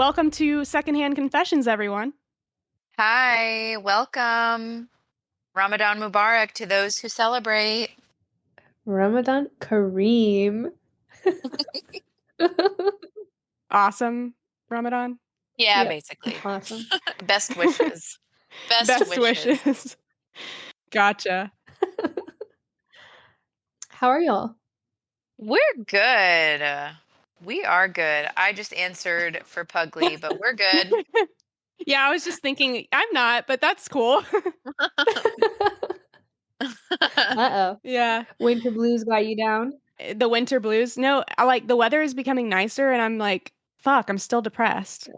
welcome to Secondhand Confessions, everyone. Hi, welcome. Ramadan Mubarak to those who celebrate. Ramadan Kareem. Awesome, Ramadan. Yeah, Yep. basically. Awesome. Best wishes. Best wishes. Gotcha. How are y'all? We're good. We are good. I just answered for Pugly, but we're good. Yeah, I was just thinking, I'm not, but that's cool. Uh-oh. Yeah. Winter blues got you down? The winter blues. No, the weather is becoming nicer and I'm like, fuck, I'm still depressed.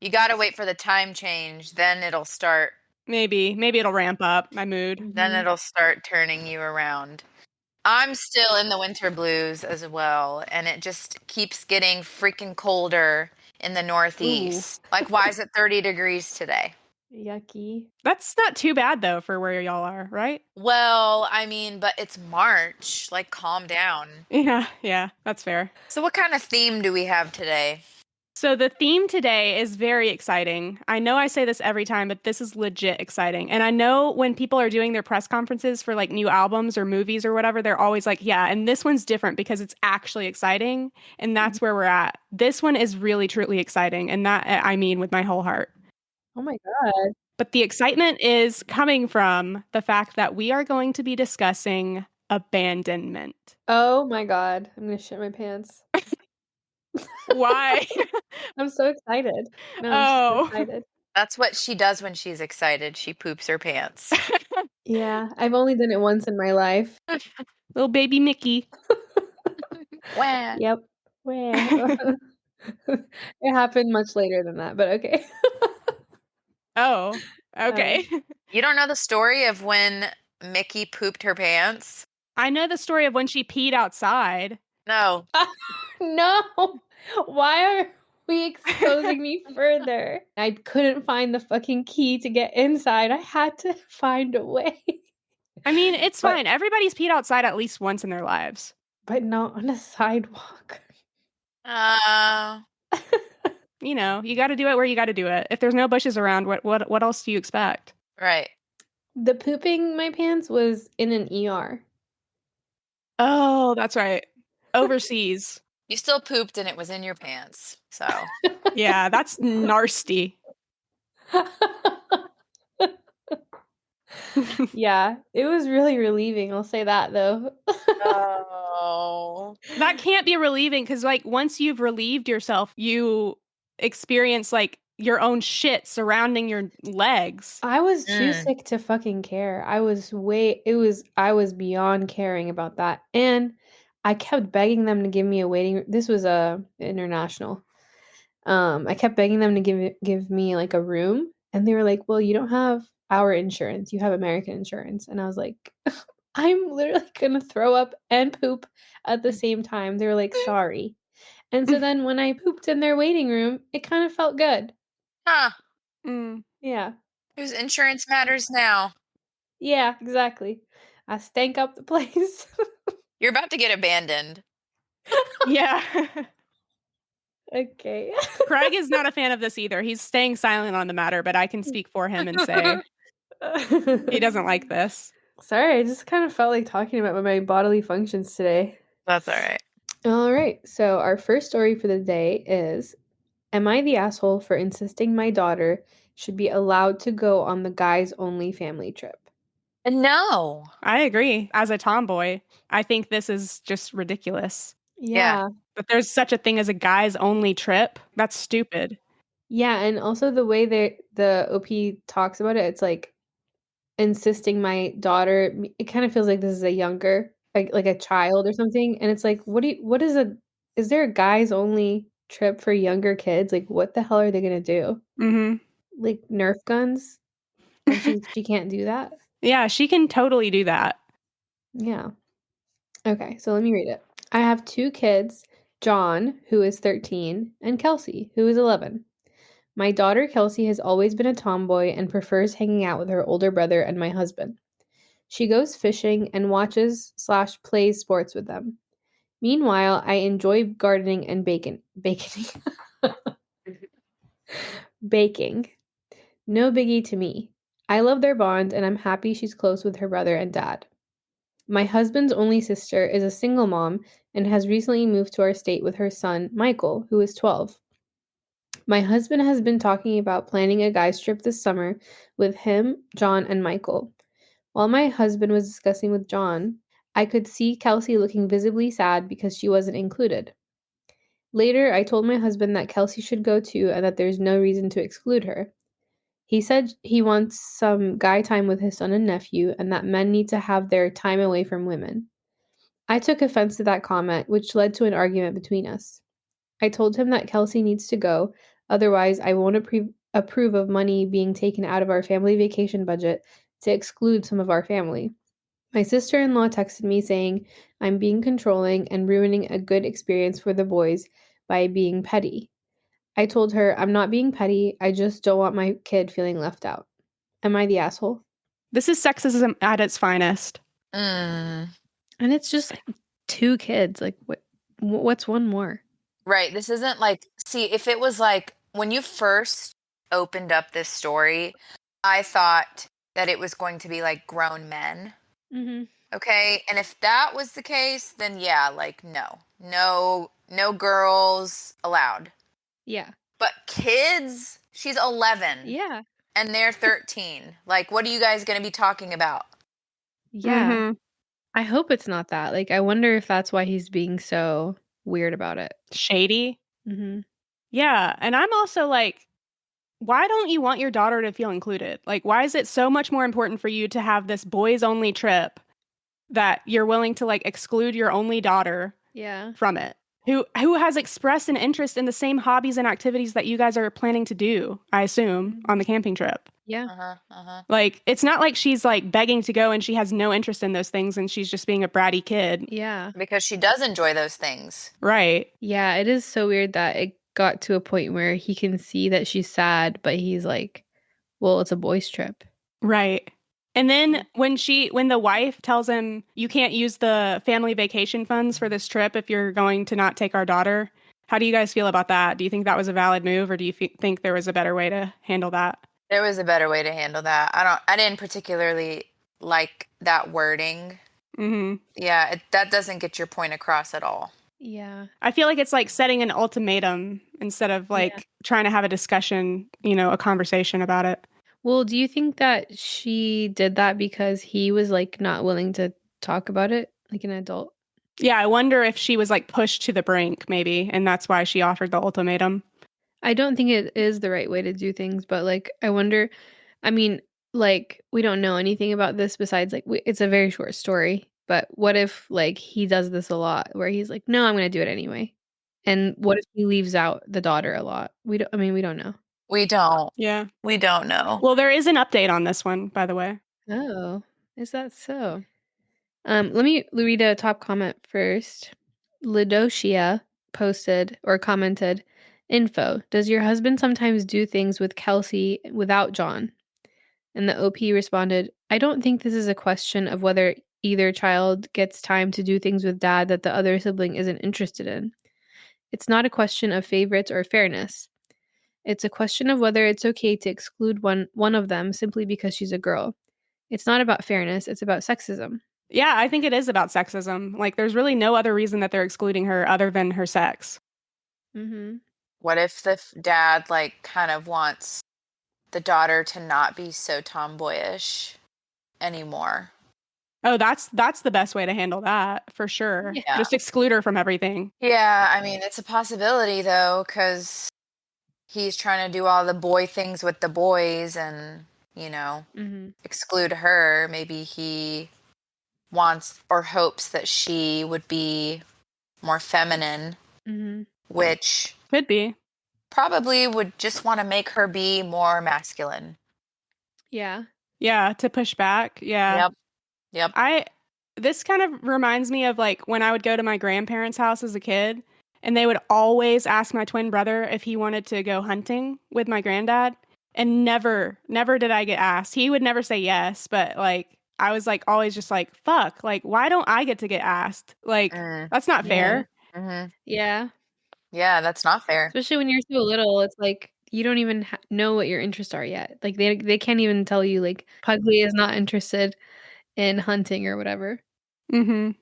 You gotta wait for the time change, then it'll start. Maybe it'll ramp up my mood. Then it'll start turning you around. I'm still in the winter blues as well, and it just keeps getting freaking colder in the Northeast. Like, why is it 30 degrees today? Yucky. That's not too bad though for where y'all are, right? Well, I mean, but it's March. Like, calm down. Yeah, that's fair. So what kind of theme do we have today? So the theme today is very exciting. I know I say this every time, but this is legit exciting. And I know when people are doing their press conferences for like new albums or movies or whatever, they're always like, yeah, and this one's different because it's actually exciting. And that's where we're at. This one is really, truly exciting. And that I mean with my whole heart. Oh my God. But the excitement is coming from the fact that we are going to be discussing abandonment. Oh my God. I'm gonna shit my pants. Why? I'm so excited. No, I'm so excited. That's what she does when she's excited. She poops her pants. Yeah, I've only done it once in my life. Little baby Mickey. Wah. Yep. Where? It happened much later than that, but okay. Oh, okay. You don't know the story of when Mickey pooped her pants? I know the story of when she peed outside. No. No. Why are we exposing me further? I couldn't find the fucking key to get inside. I had to find a way. I mean, it's fine. Everybody's peed outside at least once in their lives. But not on a sidewalk. You know, you got to do it where you got to do it. If there's no bushes around, what else do you expect? Right. The pooping my pants was in an ER. Oh, that's right. Overseas. You still pooped and it was in your pants. So, Yeah, that's nasty. Yeah, it was really relieving. I'll say that though. oh. That can't be relieving because, like, once you've relieved yourself, you experience like your own shit surrounding your legs. I was too sick to fucking care. I was beyond caring about that. And I kept begging them to give me a waiting. This was international. I kept begging them to give me like a room, and they were like, "Well, you don't have our insurance. You have American insurance." And I was like, "I'm literally gonna throw up and poop at the same time." They were like, "Sorry." And so then when I pooped in their waiting room, it kind of felt good. Huh. Yeah. Whose insurance matters now? Yeah, exactly. I stank up the place. You're about to get abandoned. Yeah. Okay. Craig is not a fan of this either. He's staying silent on the matter, but I can speak for him and say he doesn't like this. Sorry, I just kind of felt like talking about my bodily functions today. That's all right. All right. So our first story for the day is, am I the asshole for insisting my daughter should be allowed to go on the guys only family trip? No. I agree. As a tomboy, I think this is just ridiculous. Yeah. But there's such a thing as a guys only trip. That's stupid. Yeah, and also the way the OP talks about it, it's like insisting my daughter, it kind of feels like this is a younger, like a child or something, and it's like, is there a guys only trip for younger kids? Like, what the hell are they gonna do? Like Nerf guns? And she can't do that? Yeah, she can totally do that. Yeah. Okay, so let me read it. I have 2 kids, John, who is 13, and Kelsey, who is 11. My daughter Kelsey has always been a tomboy and prefers hanging out with her older brother and my husband. She goes fishing and watches/plays sports with them. Meanwhile, I enjoy gardening and baconing. Baking. No biggie to me. I love their bond and I'm happy she's close with her brother and dad. My husband's only sister is a single mom and has recently moved to our state with her son, Michael, who is 12. My husband has been talking about planning a guys trip this summer with him, John, and Michael. While my husband was discussing with John, I could see Kelsey looking visibly sad because she wasn't included. Later, I told my husband that Kelsey should go too and that there's no reason to exclude her. He said he wants some guy time with his son and nephew and that men need to have their time away from women. I took offense to that comment, which led to an argument between us. I told him that Kelsey needs to go, otherwise, I won't approve of money being taken out of our family vacation budget to exclude some of our family. My sister in law texted me saying I'm being controlling and ruining a good experience for the boys by being petty. I told her I'm not being petty, I just don't want my kid feeling left out. Am I the asshole? This is sexism at its finest. Mm. And it's just like 2 kids. Like, what's one more? Right. This isn't like, see, if it was like when you first opened up this story, I thought that it was going to be like grown men. Mm-hmm. Okay. And if that was the case, then yeah, like no girls allowed. Yeah. But kids, she's 11 Yeah. and they're 13. Like, what are you guys going to be talking about? Yeah. Mhm. I hope it's not that. Like, I wonder if that's why he's being so weird about it. Shady. Mm-hmm. Yeah. And I'm also like, why don't you want your daughter to feel included? Like, why is it so much more important for you to have this boys only trip that you're willing to like exclude your only daughter Yeah. from it? Who has expressed an interest in the same hobbies and activities that you guys are planning to do, I assume, on the camping trip. Yeah. Like, it's not like she's like begging to go and she has no interest in those things and she's just being a bratty kid. Yeah. Because she does enjoy those things. Right. Yeah. It is so weird that it got to a point where he can see that she's sad, but he's like, well, it's a boys' trip. Right. And then when the wife tells him, you can't use the family vacation funds for this trip if you're going to not take our daughter, how do you guys feel about that? Do you think that was a valid move, or do you think there was a better way to handle that? There was a better way to handle that. I didn't particularly like that wording. Mm-hmm. Yeah, that doesn't get your point across at all. Yeah. I feel like it's like setting an ultimatum instead of like trying to have a discussion, a conversation about it. Well, do you think that she did that because he was like not willing to talk about it like an adult? Yeah, I wonder if she was like pushed to the brink maybe, and that's why she offered the ultimatum. I don't think it is the right way to do things, but like I wonder, I mean, like we don't know anything about this besides like it's a very short story, but what if like he does this a lot where he's like, "No, I'm going to do it anyway." And what if he leaves out the daughter a lot? We don't know. We don't. Yeah. We don't know. Well, there is an update on this one, by the way. Oh, is that so? Let me read a top comment first. Lidocia posted or commented, info, does your husband sometimes do things with Kelsey without John? And the OP responded, I don't think this is a question of whether either child gets time to do things with dad that the other sibling isn't interested in. It's not a question of favorites or fairness. It's a question of whether it's okay to exclude one of them simply because she's a girl. It's not about fairness, it's about sexism. Yeah, I think it is about sexism. Like, there's really no other reason that they're excluding her other than her sex. Mm-hmm. What if the dad like kind of wants the daughter to not be so tomboyish anymore? Oh, that's the best way to handle that, for sure. Yeah. Just exclude her from everything. Yeah, I mean, it's a possibility though, because he's trying to do all the boy things with the boys and, exclude her. Maybe he wants or hopes that she would be more feminine, which could be. Probably would just want to make her be more masculine. Yeah. Yeah, to push back. Yeah. Yep. This kind of reminds me of like when I would go to my grandparents' house as a kid, and they would always ask my twin brother if he wanted to go hunting with my granddad, and never did I get asked. He would never say yes, but like I was like always just like, fuck, like why don't I get to get asked? Like that's not fair. Mm-hmm. Yeah. Yeah, that's not fair. Especially when you're so little, it's like you don't even know what your interests are yet. Like they can't even tell you like Pugly is not interested in hunting or whatever. Mm-hmm.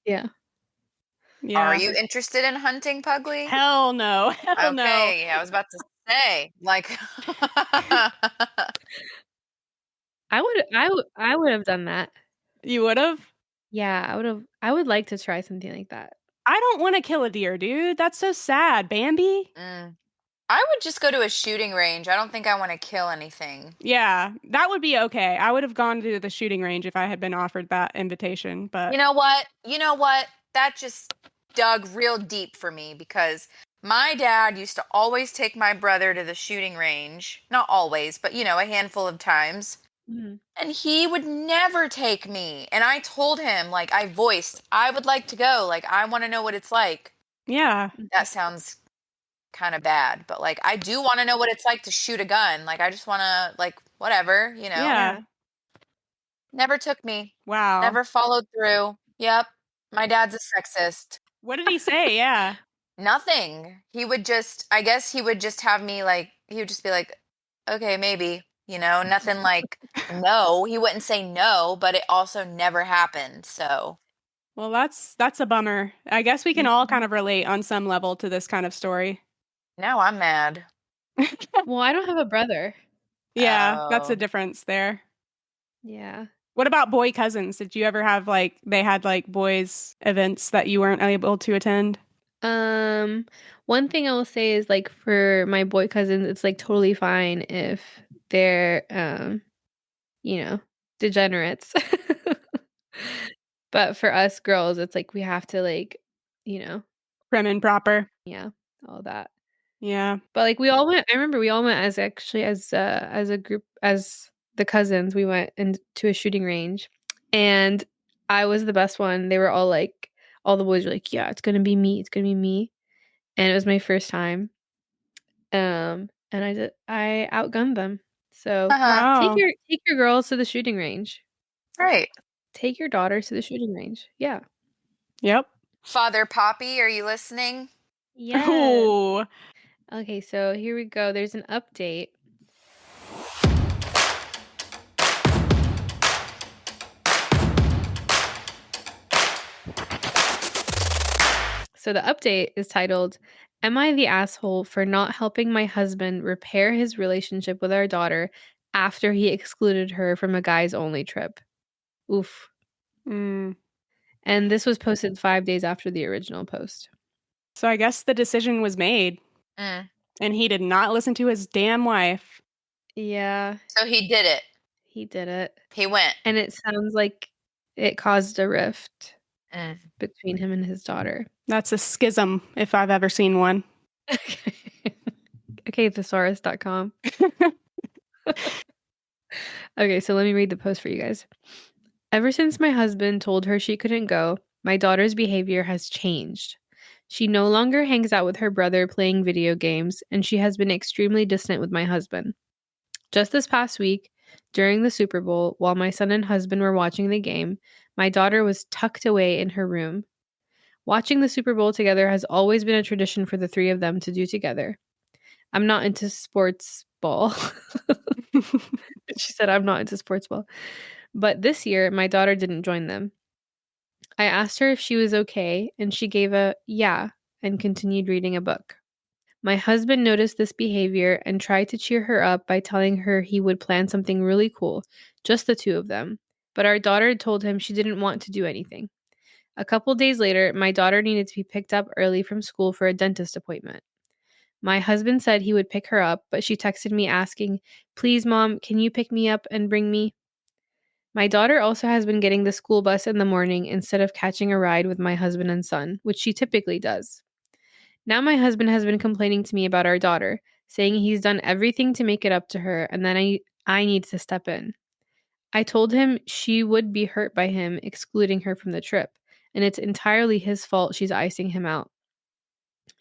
Yeah. Are Yeah. you interested in hunting, Pugly? Hell no. Hell no. Okay, I was about to say, like, I would have done that. You would have? Yeah, I would like to try something like that. I don't want to kill a deer, dude. That's so sad. Bambi? I would just go to a shooting range. I don't think I want to kill anything. Yeah, that would be okay. I would have gone to the shooting range if I had been offered that invitation, but You know what? You know what? That just dug real deep for me because my dad used to always take my brother to the shooting range. Not always, but a handful of times. Mhm. And he would never take me. And I told him, like, I voiced, I would like to go. Like, I want to know what it's like. yeah. That sounds kind of bad, but like, I do want to know what it's like to shoot a gun. Like, I just want to, like, whatever, Yeah. Never took me. Wow. Never followed through. Yep. My dad's a sexist. What did he say? Yeah. Nothing. I guess he would just have me like, he would just be like, okay, maybe, nothing like, no. He wouldn't say no, but it also never happened. So, Well, that's a bummer. I guess we can all kind of relate on some level to this kind of story. now I'm mad. Well, I don't have a brother. Yeah, that's a Oh. difference there. Yeah. What about boy cousins? Did you ever have like they had like boys events that you weren't able to attend? One thing I will say is like for my boy cousins, it's like totally fine if they're degenerates. But for us girls, it's like we have to like, Prim and proper. yeah, all that. Yeah. But like I remember we all went as actually as a group as the cousins, we went into a shooting range and I was the best one. They were all like all the boys were like, "Yeah, it's going to be me. It's going to be me." And it was my first time. And I outgunned them. So Uh-huh. Wow. take your girls to the shooting range. Right. Take your daughters to the shooting range. Yeah. Yep. Father Poppy, are you listening? Yes. Ooh. Okay, so here we go. There's an update. So the update is titled, "Am I the asshole for not helping my husband repair his relationship with our daughter after he excluded her from a guys only trip?" Oof. Mm. And this was posted 5 days after the original post. So I guess the decision was made Mm. and he did not listen to his damn wife. Yeah, So he did it. he did it. He went. And it sounds like it caused a rift Mm. between him and his daughter. That's a schism if I've ever seen one. Okay, thesaurus.com. Okay, so let me read the post for you guys. "Ever since my husband told her she couldn't go, my daughter's behavior has changed. She no longer hangs out with her brother playing video games, and she has been extremely distant with my husband. Just this past week, during the Super Bowl, while my son and husband were watching the game, my daughter was tucked away in her room. Watching the Super Bowl together has always been a tradition for the three of them to do together. I'm not into sports ball." She said, "I'm not into sports ball." But this year, my daughter didn't join them. I asked her if she was okay, and she gave a yeah and continued reading a book. My husband noticed this behavior and tried to cheer her up by telling her he would plan something really cool, just the two of them. But our daughter told him she didn't want to do anything. A couple days later, my daughter needed to be picked up early from school for a dentist appointment. My husband said he would pick her up, but she texted me asking, "Please, Mom, can you pick me up and bring me?" My daughter also has been getting the school bus in the morning instead of catching a ride with my husband and son, which she typically does. Now my husband has been complaining to me about our daughter, saying he's done everything to make it up to her and then I need to step in. I told him she would be hurt by him excluding her from the trip, and it's entirely his fault she's icing him out.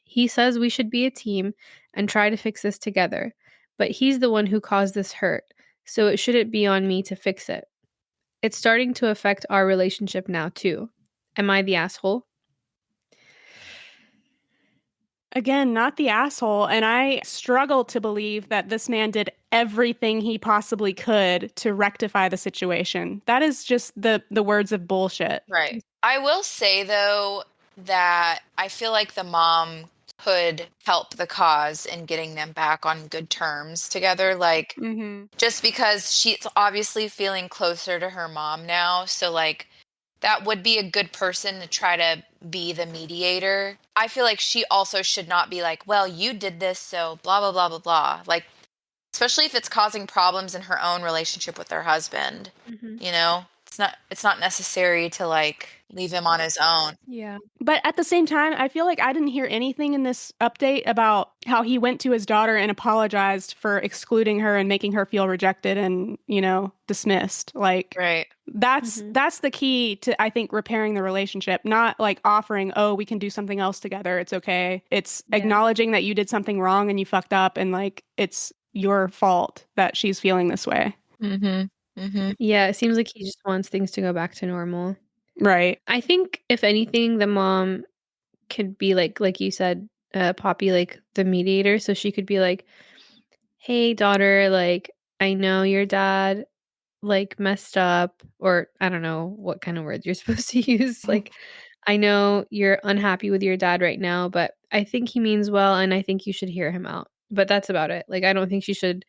He says we should be a team and try to fix this together, but he's the one who caused this hurt, so it shouldn't be on me to fix it. It's starting to affect our relationship now, too. Am I the asshole? Again, not the asshole. And I struggle to believe that this man did everything he possibly could to rectify the situation. That is just the words of bullshit. Right. I will say, though, that I feel like the mom could help the cause in getting them back on good terms together. Like, Mm-hmm. just because she's obviously feeling closer to her mom now. So, like, that would be a good person to try to be the mediator. I feel like she also should not be like, well, you did this, so blah, blah, blah, blah, blah. Like, especially if it's causing problems in her own relationship with her husband. Mhm. You know, it's not necessary to like leave him on his own. Yeah. But at the same time, I feel like I didn't hear anything in this update about how he went to his daughter and apologized for excluding her and making her feel rejected and, dismissed. Like Right. that's the key to, I think, repairing the relationship, not like offering, oh, we can do something else together. It's okay. It's Yeah. acknowledging that you did something wrong and you fucked up and like it's your fault that she's feeling this way. Mm-hmm. Mm-hmm. Yeah, it seems like he just wants things to go back to normal. Right. I think if anything, the mom could be like you said, Poppy, like the mediator. So she could be like, hey, daughter, like, I know your dad like messed up, or I don't know what kind of words you're supposed to use. Like, I know you're unhappy with your dad right now, but I think he means well and I think you should hear him out. But that's about it. Like, I don't think she should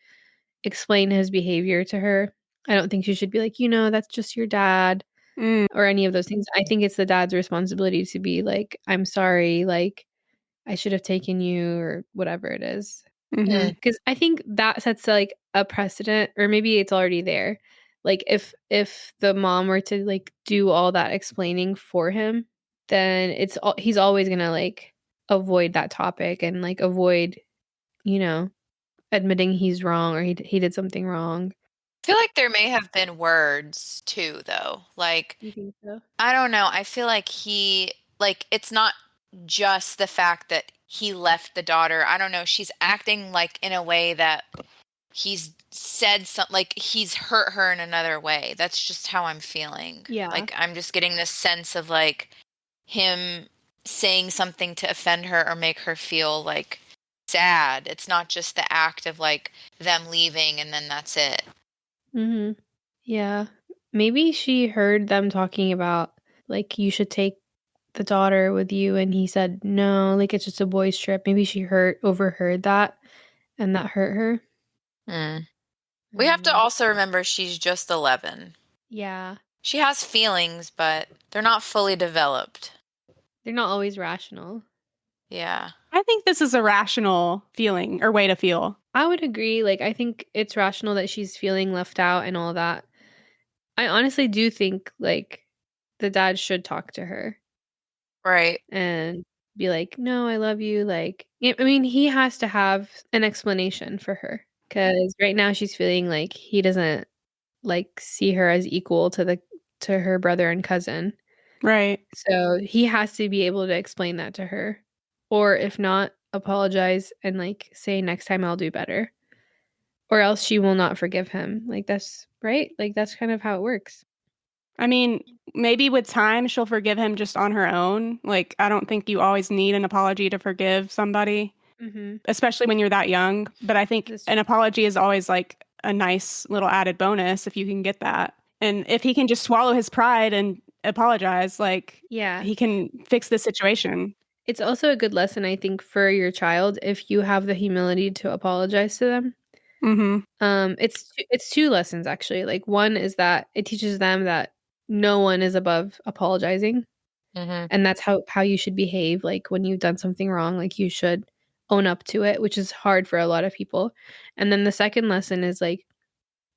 explain his behavior to her. I don't think she should be like, that's just your dad Mm. or any of those things. I think it's the dad's responsibility to be like, I'm sorry, like, I should have taken you or whatever it is. Mm-hmm. Because I think that sets like a precedent, or maybe it's already there. Like if the mom were to like do all that explaining for him, then he's always gonna like avoid that topic and like avoid, admitting he's wrong or he did something wrong. I feel like there may have been words too, though. Like, You think so? I don't know. I feel like it's not just the fact that he left the daughter. I don't know. She's acting like in a way that he's said something, like he's hurt her in another way. That's just how I'm feeling. Yeah. Like, I'm just getting this sense of like him saying something to offend her or make her feel like sad. It's not just the act of like them leaving and then that's it. Mhm. Yeah. Maybe she heard them talking about like you should take the daughter with you and he said no, like it's just a boys trip. Maybe she overheard that and that hurt her. Mm. I We don't have to know. also remember she's just 11. Yeah. She has feelings, but they're not fully developed. They're not always rational. Yeah. I think this is a rational feeling or way to feel. I would agree. Like I think it's rational that she's feeling left out and all that. I honestly do think like the dad should talk to her Right. and be like, "No, I love you." Like, I mean, he has to have an explanation for her because right now she's feeling like he doesn't like see her as equal to her brother and cousin. Right. So he has to be able to explain that to her, or if not, apologize and like say next time I'll do better, or else she will not forgive him. Like that's right. Like that's kind of how it works. I mean, maybe with time she'll forgive him just on her own. Like, I don't think you always need an apology to forgive somebody, especially when you're that young. But I think an apology is always like a nice little added bonus if you can get that. And if he can just swallow his pride and apologize, like, Yeah. he can fix the situation. It's also a good lesson, I think, for your child if you have the humility to apologize to them. Mm-hmm. It's two lessons actually. Like one is that it teaches them that no one is above apologizing, Mm-hmm. and that's how you should behave. Like when you've done something wrong, like you should own up to it, which is hard for a lot of people. And then the second lesson is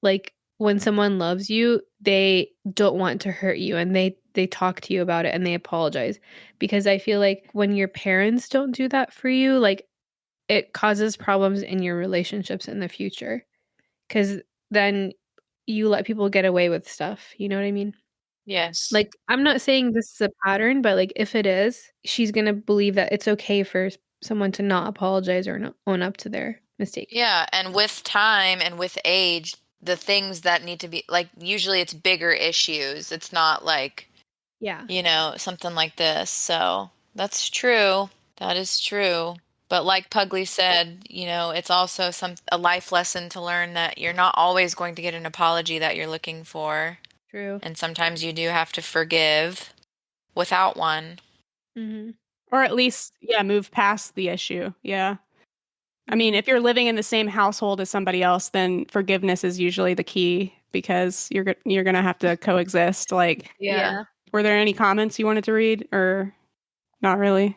like when someone loves you, they don't want to hurt you, and they talk to you about it and they apologize. Because I feel like when your parents don't do that for you, like it causes problems in your relationships in the future. Because then you let people get away with stuff. You know what I mean? Yes. Like, I'm not saying this is a pattern, but like if it is, she's gonna believe that it's okay for someone to not apologize or not own up to their mistake. Yeah, and with time and with age, the things that need to be like usually it's bigger issues. It's not like Yeah. something like this. So that's true. That is true. But like Pugly said, it's also a life lesson to learn that you're not always going to get an apology that you're looking for. True. And sometimes you do have to forgive without one. Mm-hmm. Or at least, move past the issue. Yeah. I mean, if you're living in the same household as somebody else, then forgiveness is usually the key because you're going to have to coexist. Like, Yeah. were there any comments you wanted to read or not really?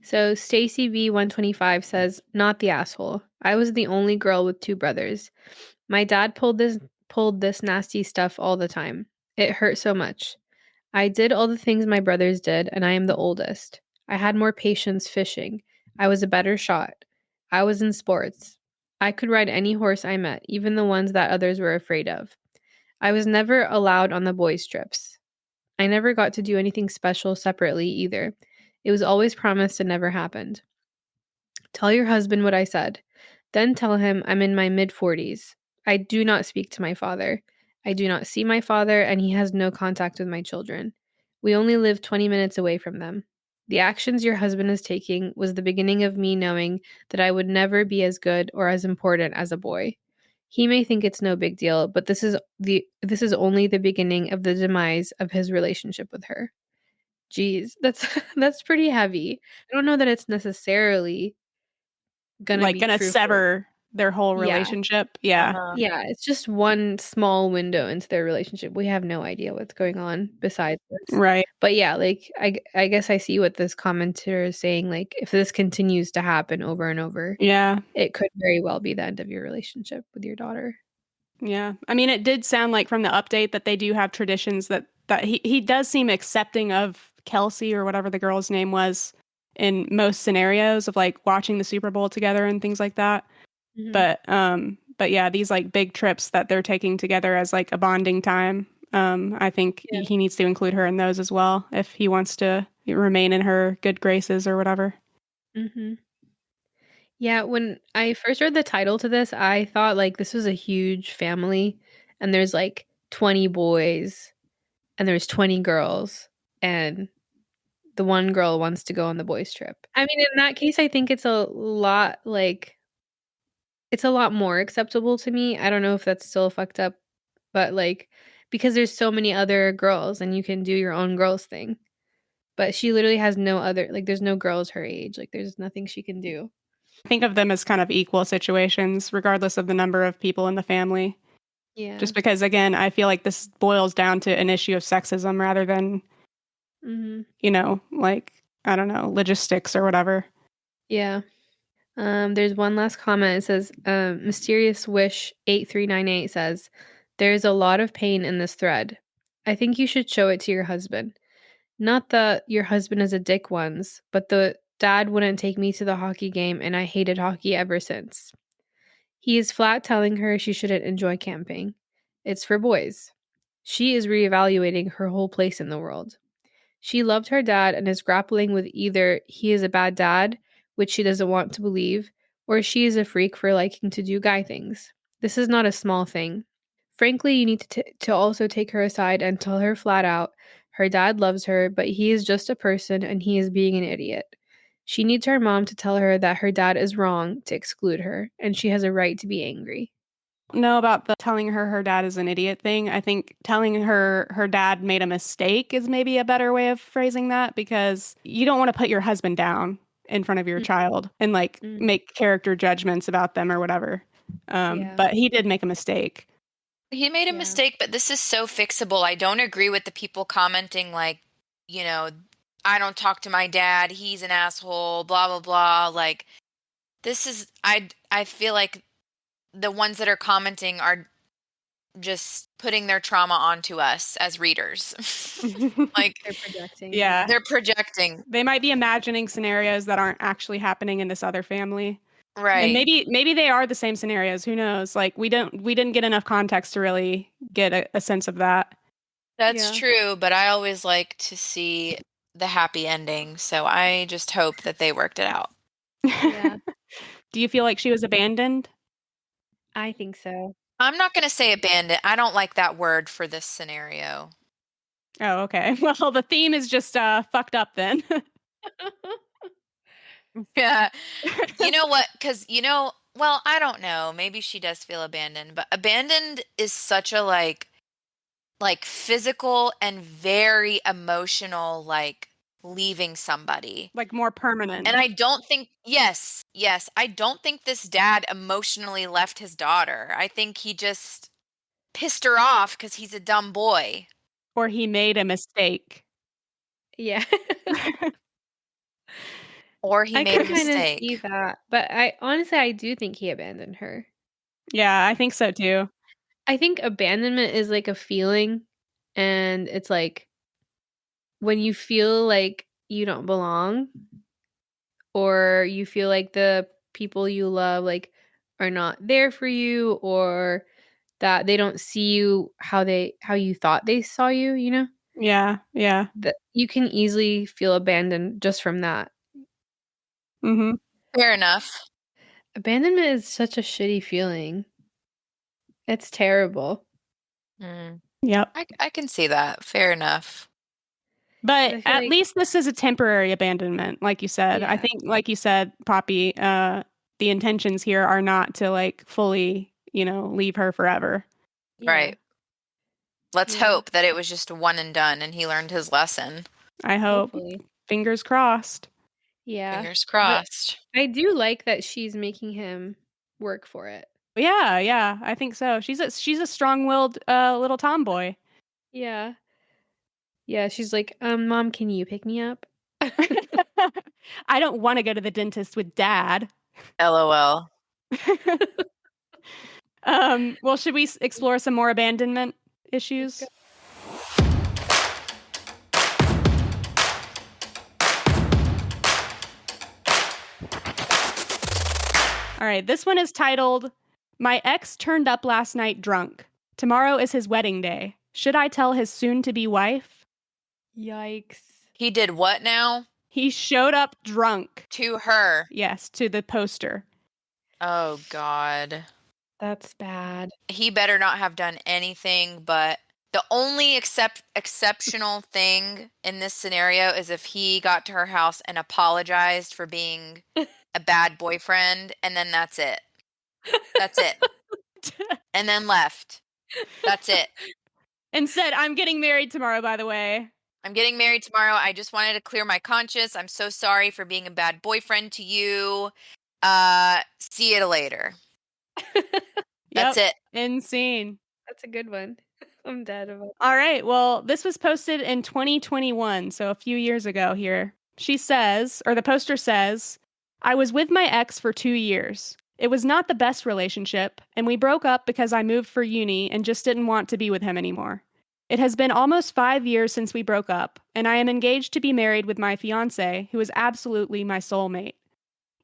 So Stacy B125 says, "Not the asshole. I was the only girl with 2 brothers. My dad pulled this nasty stuff all the time. It hurt so much. I did all the things my brothers did, and I am the oldest. I had more patience fishing. I was a better shot. I was in sports. I could ride any horse I met, even the ones that others were afraid of. I was never allowed on the boys' trips. I never got to do anything special separately either. It was always promised and never happened. Tell your husband what I said. Then tell him I'm in my mid-40s. I do not speak to my father. I do not see my father, and he has no contact with my children. We only live 20 minutes away from them. The actions your husband is taking was the beginning of me knowing that I would never be as good or as important as a boy. He may think it's no big deal, but this is only the beginning of the demise of his relationship with her." Jeez, that's that's pretty heavy. I don't know that it's necessarily gonna be Gonna true for sever their whole Yeah. relationship. Yeah. Uh-huh. Yeah, it's just one small window into their relationship. We have no idea what's going on besides this. Right. But yeah, like I guess I see what this commenter is saying. Like, if this continues to happen over and over, Yeah. it could very well be the end of your relationship with your daughter. Yeah. I mean, it did sound like from the update that they do have traditions that he does seem accepting of Kelsey or whatever the girl's name was in most scenarios of like watching the Super Bowl together and things like that. But yeah, these like big trips that they're taking together as like a bonding time. I think Yeah. he needs to include her in those as well if he wants to remain in her good graces or whatever. Mm-hmm. Yeah, when I first read the title to this, I thought like this was a huge family and there's like 20 boys and there's 20 girls and the one girl wants to go on the boys trip. I mean, in that case, I think it's a lot more acceptable to me. I don't know if that's still fucked up, but like because there's so many other girls and you can do your own girls thing. But she literally has no other like there's no girls her age. Like there's nothing she can do. Think of them as kind of equal situations, regardless of the number of people in the family. Yeah. Just because, again, I feel like this boils down to an issue of sexism rather than, like, I don't know, logistics or whatever. Yeah. There's one last comment. It says, Mysterious Wish 8398 says, "There's a lot of pain in this thread. I think you should show it to your husband. Not that your husband is a dick once, but the dad wouldn't take me to the hockey game and I hated hockey ever since. He is flat telling her she shouldn't enjoy camping. It's for boys. She is reevaluating her whole place in the world. She loved her dad and is grappling with either he is a bad dad, which she doesn't want to believe, or she is a freak for liking to do guy things. This is not a small thing. Frankly, you need to also take her aside and tell her flat out her dad loves her, but he is just a person and he is being an idiot. She needs her mom to tell her that her dad is wrong to exclude her, and she has a right to be angry." Know about the telling her dad is an idiot thing. I think telling her dad made a mistake is maybe a better way of phrasing that, because you don't want to put your husband down in front of your child and like make character judgments about them or whatever. But he did make a mistake. He made a mistake, but this is so fixable. I don't agree with the people commenting like, I don't talk to my dad, he's an asshole, blah blah blah. Like, this is I feel like the ones that are commenting are just putting their trauma onto us as readers. Like, They're projecting. Yeah. They're projecting. They might be imagining scenarios that aren't actually happening in this other family. Right. And maybe they are the same scenarios. Who knows? Like, we didn't get enough context to really get a sense of that. That's true, but I always like to see the happy ending, so I just hope that they worked it out. Yeah. Do you feel like she was abandoned? I think so. I'm not going to say abandoned. I don't like that word for this scenario. Oh, okay. Well, the theme is just fucked up then. Yeah. You know what? Because, well, I don't know. Maybe she does feel abandoned, but abandoned is such a like physical and very emotional, like leaving somebody. Like more permanent. And I don't think, yes, I don't think this dad emotionally left his daughter. I think he just pissed her off because he's a dumb boy. Or he made a mistake. Yeah. Or he I made a can kind of mistake. see that, but I do think he abandoned her. Yeah, I think so too. I think abandonment is like a feeling, and it's like when you feel like you don't belong, or you feel like the people you love like are not there for you, or that they don't see you how you thought they saw you, you know? Yeah, yeah. That you can easily feel abandoned just from that. Mhm. Fair enough. Abandonment is such a shitty feeling. It's terrible. Mm. Yep. I can see that. Fair enough. But I feel at like least this is a temporary abandonment, like you said. I Yeah. think, like you said, Poppy, the intentions here are not to like fully, leave her forever. Yeah. Right. Let's Yeah. hope that it was just a one and done and he learned his lesson. I hope. Hopefully. Fingers crossed. Yeah. Fingers But crossed. I do like that she's making him work for it. Yeah, yeah, I think so. She's a strong-willed little tomboy. Yeah. Yeah, she's like, Mom, can you pick me up?" I don't want to go to the dentist with Dad. LOL. Well, should we explore some more abandonment issues? go. All right, this one is titled, "My ex turned up last night drunk. Tomorrow is his wedding day. Should I tell his soon-to-be wife?" Yikes. He did what now? He showed up drunk. To her. Yes, to the poster. Oh, God. That's bad. He better not have done anything, but the only exceptional thing in this scenario is if he got to her house and apologized for being a bad boyfriend, and then that's it. That's it. And then left. That's it. And said, "I'm getting married tomorrow, by the way. I'm getting married tomorrow. I just wanted to clear my conscience. I'm so sorry for being a bad boyfriend to you. See you later." That's Yep. it. Insane. That's a good one. I'm dead about All right. Well, this was posted in 2021, so a few years ago here. She says, or the poster says, "I was with my ex for 2 years. It was not the best relationship, and we broke up because I moved for uni and just didn't want to be with him anymore. It has been almost 5 years since we broke up, and I am engaged to be married with my fiance, who is absolutely my soulmate.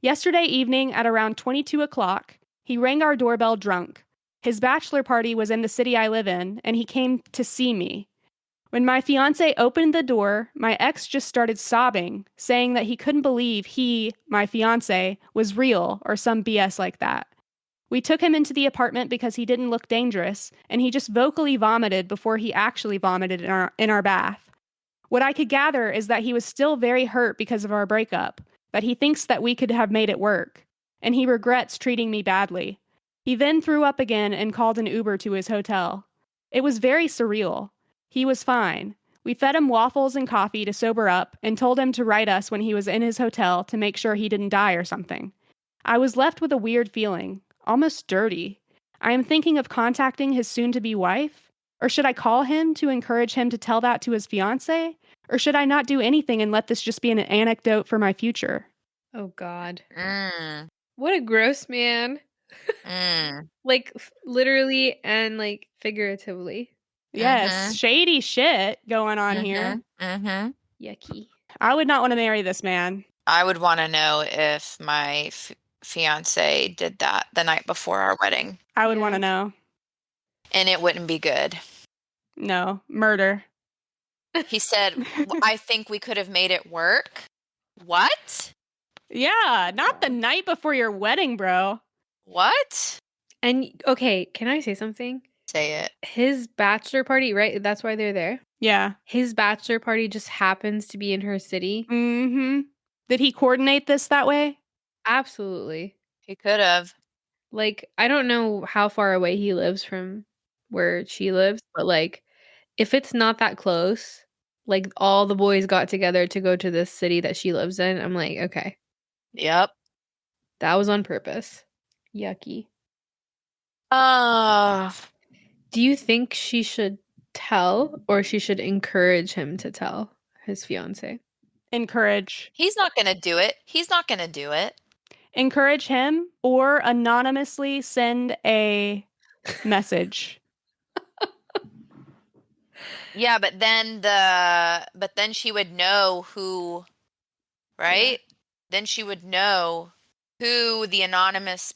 Yesterday evening at around 22 o'clock, he rang our doorbell drunk. His bachelor party was in the city I live in, and he came to see me. When my fiance opened the door, my ex just started sobbing, saying that he couldn't believe he, my fiance, was real or some BS like that. We took him into the apartment because he didn't look dangerous, and he just vocally vomited before he actually vomited in our bath. What I could gather is that he was still very hurt because of our breakup, that he thinks that we could have made it work, and he regrets treating me badly. He then threw up again and called an Uber to his hotel. It was very surreal. He was fine. We fed him waffles and coffee to sober up and told him to write us when he was in his hotel to make sure he didn't die or something. I was left with a weird feeling, almost dirty. I am thinking of contacting his soon-to-be wife. Or should I call him to encourage him to tell that to his fiance? Or should I not do anything and let this just be an anecdote for my future?" Oh God. Mm, What a gross man. mm. Like literally and like figuratively. Yes, shady shit going on here. Mm-hmm. Yucky. I would not want to marry this man. I would want to know if my fiance did that the night before our wedding, I would Yeah. want to know. and it wouldn't be good. No, murder. He said, "I think we could have made it work." What? Yeah, not the night before your wedding, bro. What? And okay, can I say something? Say it. His bachelor party, right? That's why they're there. Yeah. His bachelor party just happens to be in her city. Mm-hmm. Did he coordinate this that way? Absolutely. He could have. Like, I don't know how far away he lives from where she lives, but, like, if it's not that close, like, all the boys got together to go to this city that she lives in, I'm like, "Okay, Yep. that was on purpose." Yucky. Uh, Do you think she should tell or she should encourage him to tell his fiancée? Encourage. he's not going to do it. He's not going to do it. Encourage him or anonymously send a message. Yeah, but then she would know who, right? Then she would know who the anonymous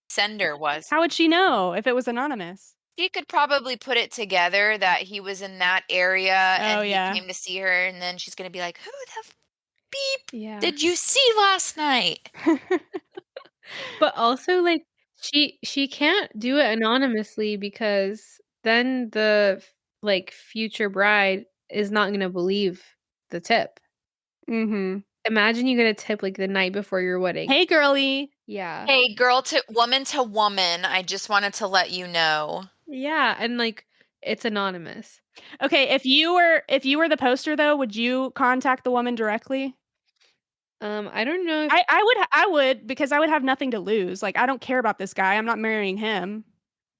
sender was. How would she know if it was anonymous? She could probably put it together that he was in that area and he yeah. came to see her, and then she's gonna be like, "Who the beep Yeah. did you see last night?" But also, like, she can't do it anonymously because then the like future bride is not gonna believe the tip. Mm-hmm. Imagine you get a tip like the night before your wedding. Hey, girly. Yeah. Hey, woman to woman, I just wanted to let you know. Yeah, and like it's anonymous. Okay, if you were the poster though, would you contact the woman directly? I don't know if I would because I would have nothing to lose. Like I don't care about this guy. I'm not marrying him.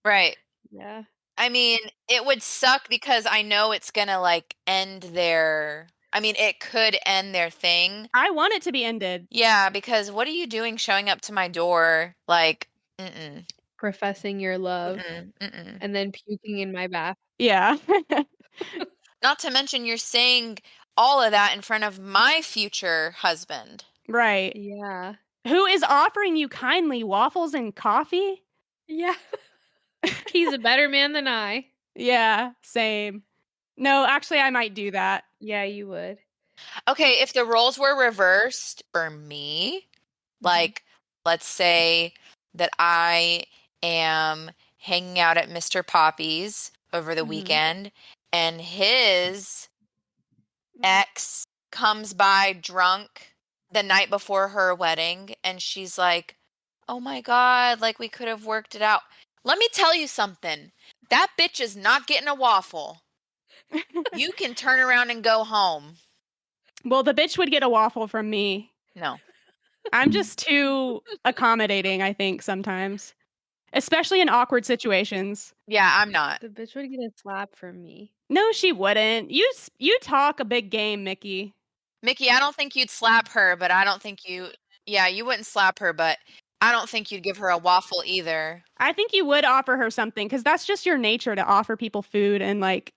Right. yeah. I mean, it would suck because I know it's gonna like end their. I mean, it could end their thing. I want it to be ended. Yeah, because what are you doing showing up to my door like, Professing your love mm-mm. and then puking in my bath. Yeah. Not to mention you're saying all of that in front of my future husband. Right. Yeah. Who is offering you kindly waffles and coffee? Yeah. He's a better man than I. Yeah, same. No, actually I might do that. Yeah, you would. Okay, if the roles were reversed for me, like let's say that I am hanging out at Mr. Poppy's over the weekend and his ex comes by drunk the night before her wedding and she's like, "Oh my God, like we could have worked it out." Let me tell you something. That bitch is not getting a waffle. You can turn around and go home. Well, the bitch would get a waffle from me. No. I'm just too accommodating, I think, sometimes. Especially in awkward situations. Yeah, I'm not. The bitch would get a slap from me. No, she wouldn't. You talk a big game, Mickey. Mickey, I don't think you'd slap her, but I don't think you wouldn't slap her, but I don't think you'd give her a waffle either. I think you would offer her something because that's just your nature to offer people food and like,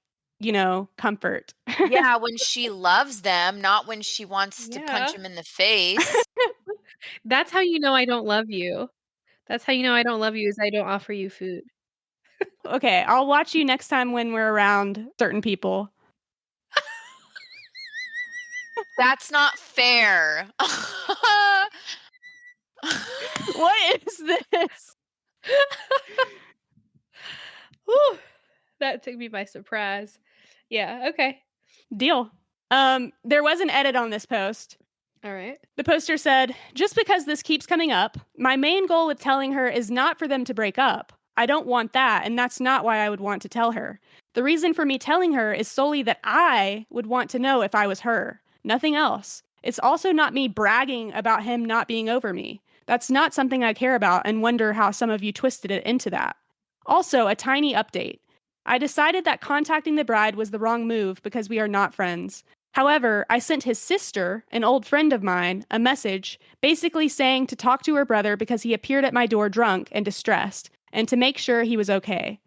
comfort. Yeah, when she loves them, not when she wants to punch them in the face. That's how you know I don't love you. That's how you know I don't love you is I don't offer you food. Okay, I'll watch you next time when we're around certain people. That's not fair. What is this? Whew, that took me by surprise. Yeah, okay. Deal. There was an edit on this post. All right. The poster said, "Just because this keeps coming up, my main goal with telling her is not for them to break up. I don't want that, and that's not why I would want to tell her. The reason for me telling her is solely that I would want to know if I was her. Nothing else. It's also not me bragging about him not being over me. That's not something I care about and wonder how some of you twisted it into that. Also, a tiny update. I decided that contacting the bride was the wrong move because we are not friends. However, I sent his sister, an old friend of mine, a message basically saying to talk to her brother because he appeared at my door drunk and distressed, and to make sure he was okay.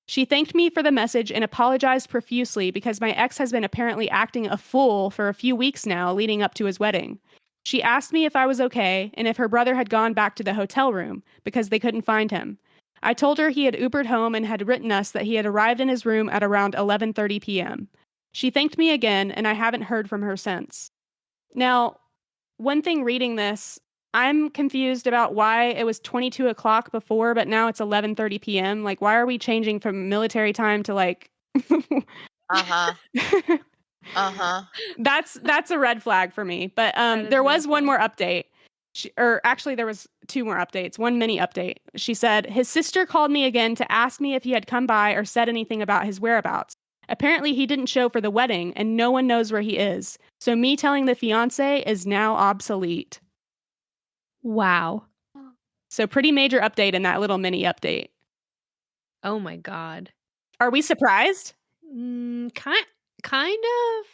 She thanked me for the message and apologized profusely because my ex has been apparently acting a fool for a few weeks now leading up to his wedding. She asked me if I was okay and if her brother had gone back to the hotel room because they couldn't find him. I told her he had Ubered home and had written us that he had arrived in his room at around 11:30 p.m. She thanked me again, and I haven't heard from her since." Now, one thing reading this, I'm confused about why it was 22 o'clock before, but now it's 11:30 p.m. Like, why are we changing from military time to like... Uh-huh. Uh-huh. That's a red flag for me. But That is there a red was one more update. Or actually, there was two more updates. One mini update. She said his sister called me again to ask me if he had come by or said anything about his whereabouts. Apparently, he didn't show for the wedding, and no one knows where he is. So me telling the fiance is now obsolete. Wow. So pretty major update in that little mini update. Oh my God. Are we surprised? Kind of.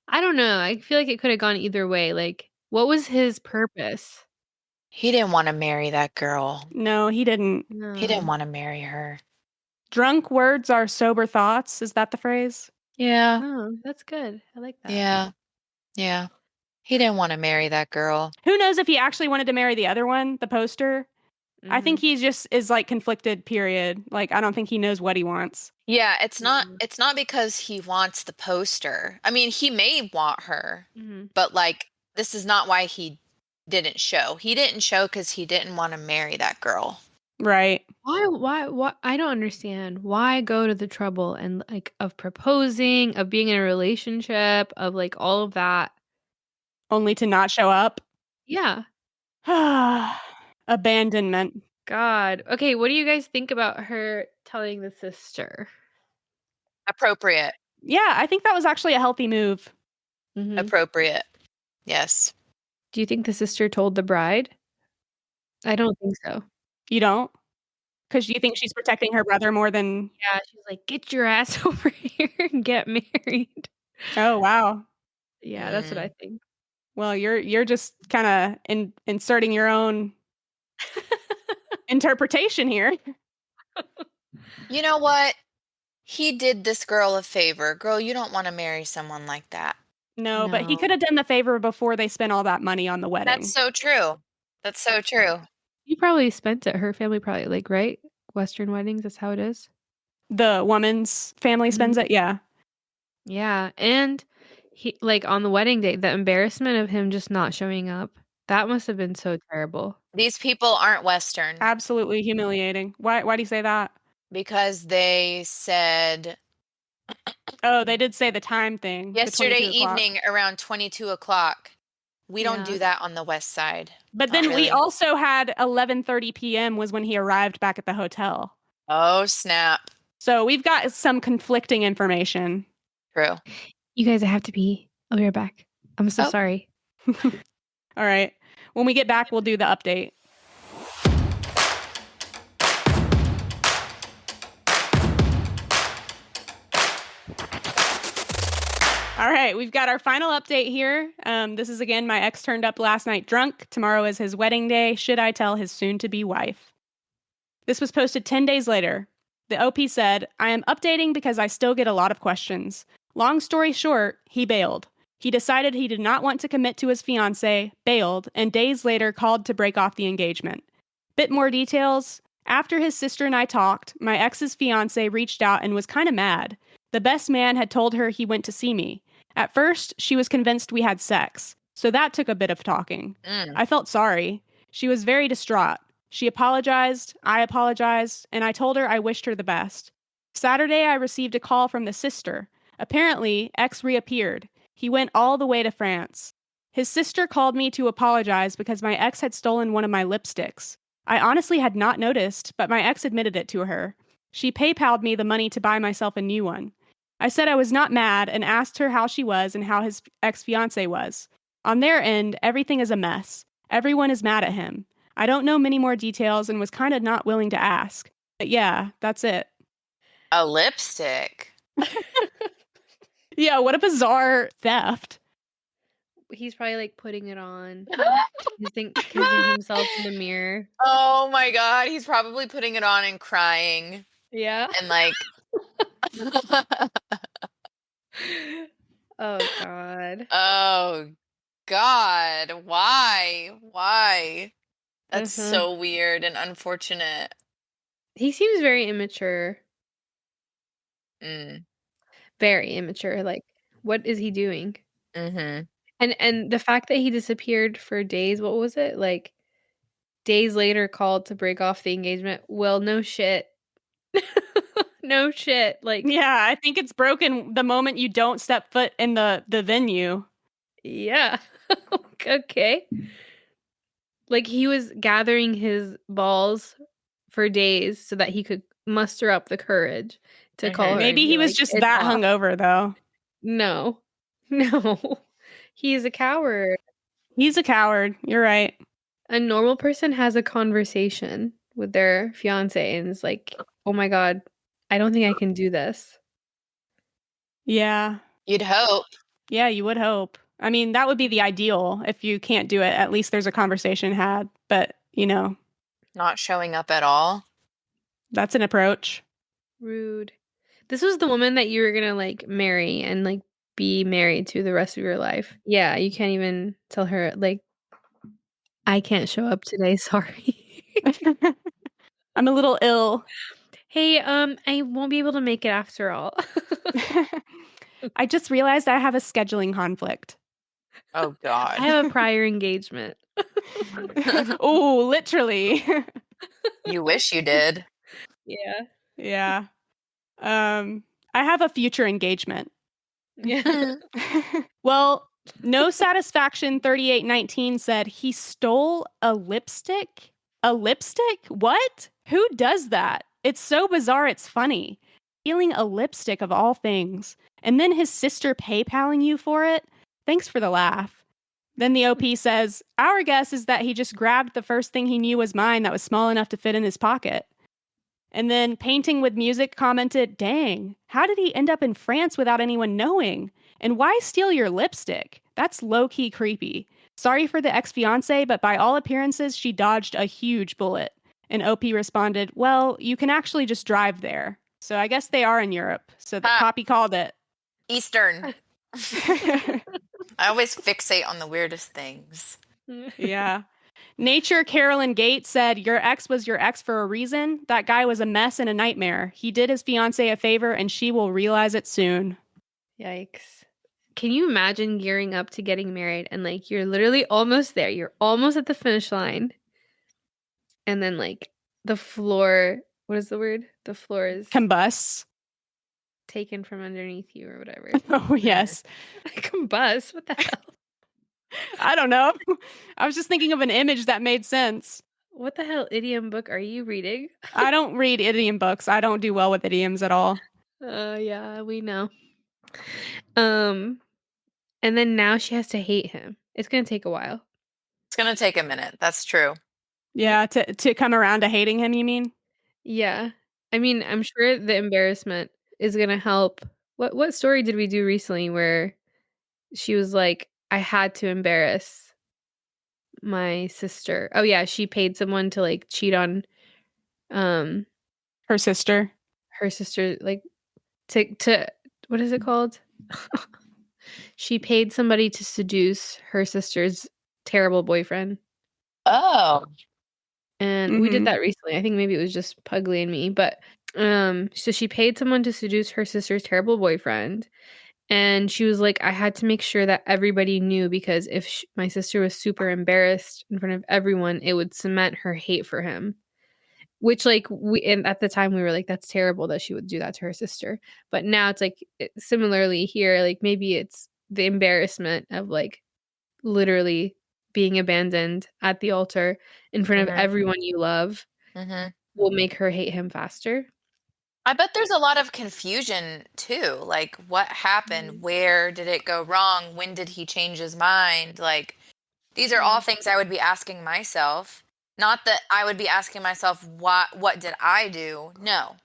I don't know. I feel like it could have gone either way. Like, what was his purpose? He didn't want to marry that girl. No, he didn't. He didn't No. want to marry her. Drunk words are sober thoughts. Is that the phrase? Yeah. Oh, that's good. I like that. Yeah. Yeah. He didn't want to marry that girl. Who knows if he actually wanted to marry the other one, the poster? I think he just is like conflicted, period. Like, I don't think he knows what he wants. Yeah, it's not Mhm. it's not because he wants the poster. I mean, he may want her, Mhm. but like this is not why he didn't show. He didn't show because he didn't want to marry that girl. Right. Why? I don't understand. Why go to the trouble and like of proposing, of being in a relationship, of like all of that? Only to not show up. Yeah. Abandonment. God. Okay, what do you guys think about her telling the sister? Appropriate. Yeah, I think that was actually a healthy move. Mhm. Appropriate. Yes. Do you think the sister told the bride? I don't think so. You don't? Because you think she's protecting her brother more than. Yeah, she's like, "Get your ass over here and get married." Oh, wow. Yeah, that's what I think. Well, you're just kind of inserting your own interpretation here. You know what? He did this girl a favor. Girl, you don't want to marry someone like that. No, but he No. could have done the favor before they spent all that money on the That's wedding. so true. That's so true. He probably spent it. Her family probably like, right? Western weddings, that's how it is. The woman's family spends it. Yeah. Yeah, and he like on the wedding day, the embarrassment of him just not showing up. That must have been so terrible. These people aren't Western Absolutely humiliating. Why do you say that? because they said Oh, they did say the time thing. the yesterday 22 o'clock. evening around 22 o'clock. We don't Yeah. do that on the West Side. But Not then we really. also had 11:30 p.m. was when he arrived back at the hotel. Oh, snap. So we've got some conflicting information. True. You guys, I have to pee. I'll be right back. I'm so Oh. sorry. All right. When we get back, we'll do the update. All right, we've got our final update here. This is again my ex turned up last night drunk. Tomorrow is his wedding day. Should I tell his soon-to-be wife? This was posted 10 days later. The OP said, I am updating because I still get a lot of questions. Long story short, he bailed. He decided he did not want to commit to his fiancée, bailed, and days later called to break off the engagement. Bit more details. After his sister and I talked, my ex's fiancé reached out and was kind of mad. The best man had told her he went to see me. At first, she was convinced we had sex, so that took a bit of talking. I felt sorry. She was very distraught. She apologized, I apologized, and I told her I wished her the best. Saturday, I received a call from the sister. Apparently, X reappeared. He went all the way to France. His sister called me to apologize because my ex had stolen one of my lipsticks. I honestly had not noticed, but my ex admitted it to her. She PayPal'd me the money to buy myself a new one. I said I was not mad and asked her how she was and how his ex-fiancé was. On their end, everything is a mess. Everyone is mad at him. I don't know many more details and was kind of not willing to ask. But yeah, that's it. A lipstick. Yeah, what a bizarre theft. He's probably like putting it on, kissing himself in the mirror. Oh my God. He's probably putting it on and crying Yeah. and like. Oh God. Oh God. Why? That's so weird and unfortunate. He seems very immature. Mm. Very immature. Like, what is he doing? Mm-hmm. And the fact that he disappeared for days, what was it? Like days later called to break off the engagement. Well, no shit. No shit. Like, Yeah, I think it's broken the moment you don't step foot in the venue. yeah. Okay. Like he was gathering his balls for days so that he could muster up the courage to call her and Maybe be he was like, just "It's that off." hungover, though. No. No. He is a coward. He's a coward. You're right. A normal person has a conversation with their fiance and is like, "Oh my god, I don't think I can do this." Yeah. You'd hope. Yeah, you would hope. I mean, that would be the ideal. If you can't do it, at least there's a conversation had. But, Not showing up at all. that's an approach. Rude. This was the woman that you were gonna like marry and like be married to the rest of your life. Yeah, you can't even tell her like, I can't show up today, sorry. I'm a little ill. Hey, I won't be able to make it after all. I just realized I have a scheduling conflict. Oh I God. have a prior engagement. Oh, literally. You wish you did. Yeah. Yeah. I have a future engagement. Yeah. Well, No Satisfaction 3819 said he stole a lipstick. A lipstick? What? Who does that? It's so bizarre, it's funny. Stealing a lipstick of all things. And then his sister PayPaling you for it? Thanks for the laugh. Then the OP says, our guess is that he just grabbed the first thing he knew was mine that was small enough to fit in his pocket. And then Painting with Music commented, dang, how did he end up in France without anyone knowing? And why steal your lipstick? That's low-key creepy. Sorry for the ex-fiance, but by all appearances, she dodged a huge bullet. And OP responded, well, you can actually just drive there. So I guess they are in Europe. So the Poppy called it. Eastern. I always fixate on the weirdest things. Yeah. Nature Carolyn Gates said, your ex was your ex for a reason. That guy was a mess and a nightmare. He did his fiance a favor and she will realize it soon. Yikes. Can you imagine gearing up to getting married and like you're literally almost there? You're almost at the finish line. And then like the floor, what is the word? The floor is Combust. taken from underneath you or whatever. Oh, yes. Combust? What the hell? I don't know. I was just thinking of an image that made sense. What the hell idiom book are you reading? I don't read idiom books. I don't do well with idioms at all. Yeah, we know. And then now she has to hate him. It's gonna take a while. It's gonna take a minute. That's true. Yeah, to come around to hating him, you mean? Yeah. I mean, I'm sure the embarrassment is gonna help. What story did we do recently where she was like, I had to embarrass my sister. Oh yeah, she paid someone to like cheat on Her sister. her sister, like to what is it called? She paid somebody to seduce her sister's terrible boyfriend. Oh. And we did that recently. I think maybe it was just Pugly and me, but so she paid someone to seduce her sister's terrible boyfriend. And she was like, I had to make sure that everybody knew because if my sister was super embarrassed in front of everyone, it would cement her hate for him. Which, like, and at the time we were like, that's terrible that she would do that to her sister. But now it's like, similarly here, like, maybe it's the embarrassment of like literally being abandoned at the altar in front of everyone you love will make her hate him faster. I bet there's a lot of confusion too. Like, what happened? Where did it go wrong? When did he change his mind? Like, these are all things I would be asking myself. Not that I would be asking myself, what did I do? No.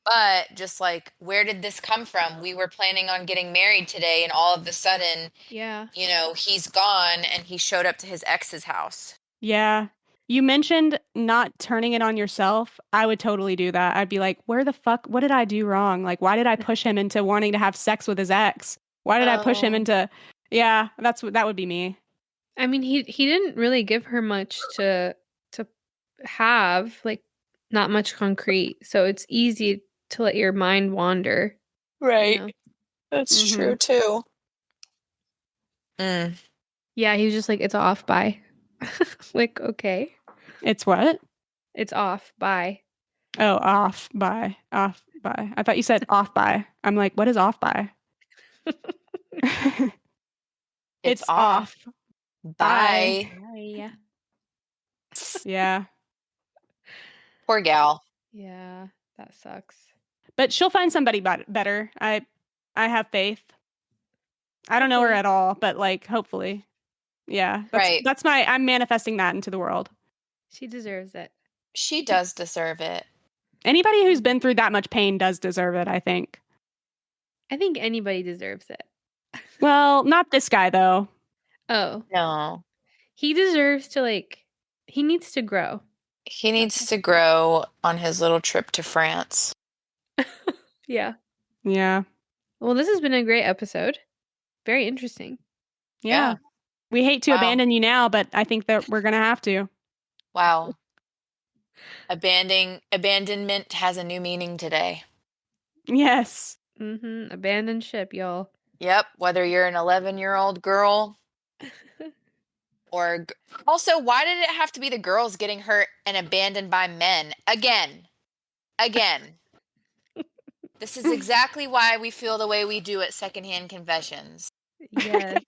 But just like, where did this come from? We were planning on getting married today, and all of a sudden, he's gone and he showed up to his ex's house. Yeah. You mentioned not turning it on yourself. I would totally do that. I'd be like, where the fuck, what did I do wrong? Like, why did I push him into wanting to have sex with his ex? Why did I push him into, yeah, that would be me. I mean, he didn't really give her much to have, like, not much concrete. So it's easy to let your mind wander. Right. You know? That's true too. Yeah, he was just like, it's off, bye. Like, okay. It's what? It's off, bye. Oh, off by. Off by. I thought you said off by. I'm like, what is off by? It's It's off. Bye. Bye. Yeah. Poor gal. Yeah, that sucks. But she'll find somebody better. I have faith. I don't know her Hopefully. at all, but like hopefully. Yeah. Right. I'm manifesting that into the world. She deserves it. She does deserve it. Anybody who's been through that much pain does deserve it, I think. I think anybody deserves it. Well, not this guy though. Oh, No. he deserves to he needs to grow. He needs to grow on his little trip to France. Yeah. Yeah. Well, this has been a great episode. Very interesting. Yeah. We hate to Wow. abandon you now, but I think that we're going to have to. Wow. Abandonment has a new meaning today. Yes. Mm-hmm. Abandoned ship, y'all. Yep. Whether you're an 11-year-old girl or also, why did it have to be the girls getting hurt and abandoned by men again? This is exactly why we feel the way we do at Secondhand Confessions. Yes.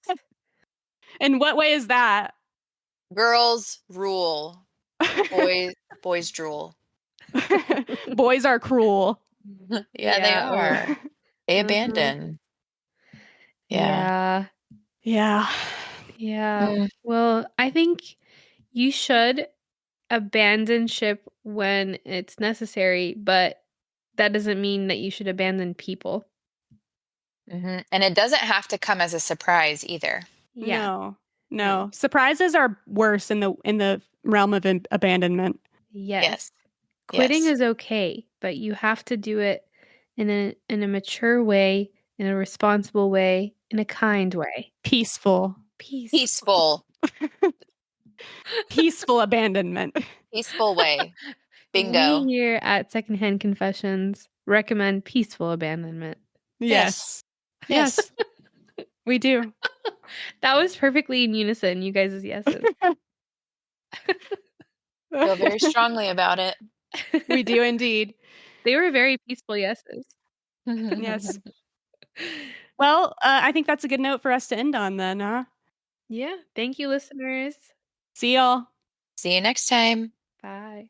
In what way is that? Girls rule. Boys drool. Boys are cruel. Yeah, they Yeah. are. They Mhm. abandon. Yeah. Yeah. Mm. Well, I think you should abandon ship when it's necessary, but that doesn't mean that you should abandon people. Mhm. And it doesn't have to come as a surprise either. Yeah. No. Surprises are worse in the realm of abandonment. Yes. Quitting is okay, but you have to do it in a mature way, in a responsible way, in a kind way. Peaceful. Peaceful Abandonment. Peaceful way. We Bingo. here at Secondhand Confessions recommend peaceful abandonment. Yes. Yes. We do. That was perfectly in unison, you guys' yeses. Feel very strongly about it. We do indeed. They were very peaceful yeses. Yes. Well, I think that's a good note for us to end on then, huh? Yeah. Thank you, listeners. See y'all. See you next time. Bye.